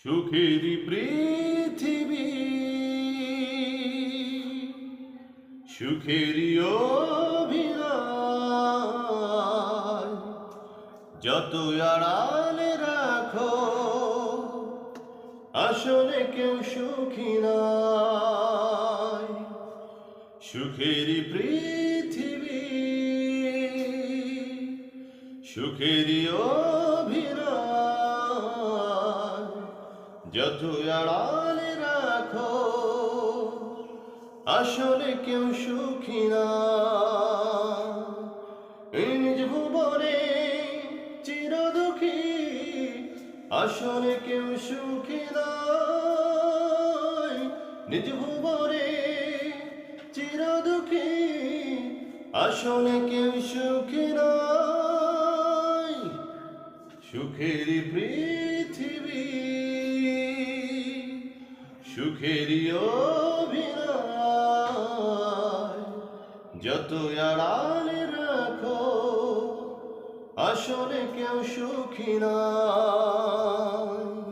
সুখেরই পৃথিবী, সুখেরই অভিনয়, যত আড়ালে রাখো আসলে কেউ সুখী নয়। সুখেরই পৃথিবী, সুখেরই অভিনয়, যত আড়ালে রাখো আসলে কেউ সুখী না। নিজ ভুবনে চির দুঃখী আসলে কেউ সুখী নয়। নিজ ভুবনে চির দুঃখী আসলে কেউ সুখী নয়। সুখেরই পৃথিবী, সুখেরই অভিনয়, যত আড়ালে রাখো আসলে কেউ সুখী নয়।